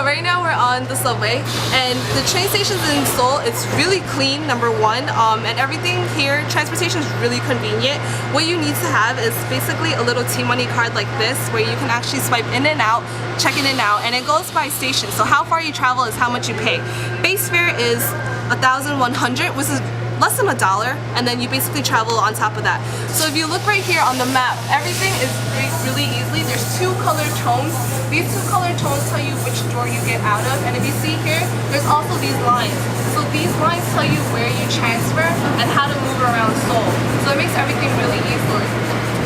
right now we're on the subway, and the train stations in Seoul, it's really clean, number one, and everything here, transportation is really convenient. What you need to have is basically a little T-Money card like this, where you can actually swipe in and out, check in and out, and it goes by station. So how far you travel is how much you pay. Base fare is 1,100, which is less than $1, and then you basically travel on top of that. So if you look right here on the map, everything is really easily. There's two colored tones. These two colored tones tell you which door you get out of, and if you see here, there's also these lines. So these lines tell you where you transfer and how to move around Seoul. So it makes everything really easy.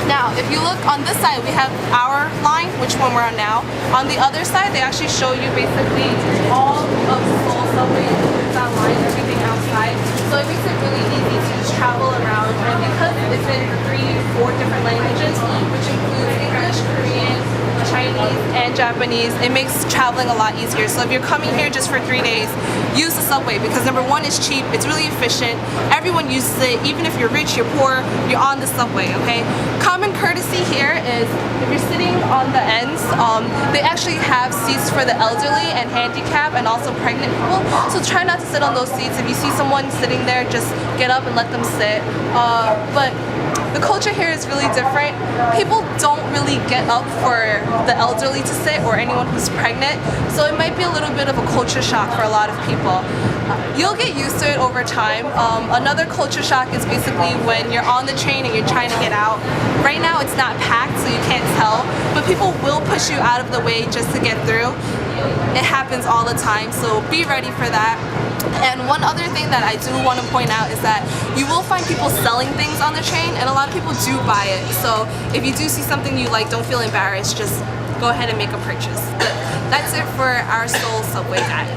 Now, if you look on this side, we have our line, which one we're on now. On the other side, they actually show you basically all of Seoul subway, that line, everything outside. So it makes it really easy to just travel around, and because it's in 3-4 different languages, which includes English, Korean, Chinese, and Japanese, it makes traveling a lot easier. So if you're coming here just for 3 days, use the subway because number one, it's cheap, it's really efficient, everyone uses it, even if you're rich, you're poor, you're on the subway, okay? Common courtesy here is if you're sitting on the ends, they actually have seats for the elderly and handicapped and also pregnant people. So try not to sit on those seats. If you see someone sitting there, just get up and let them sit. But the culture here is really different. People don't really get up for the elderly to sit or anyone who's pregnant, so it might be a little bit of a culture shock for a lot of people. You'll get used to it over time. Another culture shock is basically when you're on the train and you're trying to get out. Right now it's not packed, so you can't tell, but people will push you out of the way just to get through. It happens all the time, so be ready for that. And one other thing that I do want to point out is that you will find people selling things on the train, and a lot of people do buy it. So if you do see something you like, don't feel embarrassed, just go ahead and make a purchase. But that's it for our Seoul subway guide.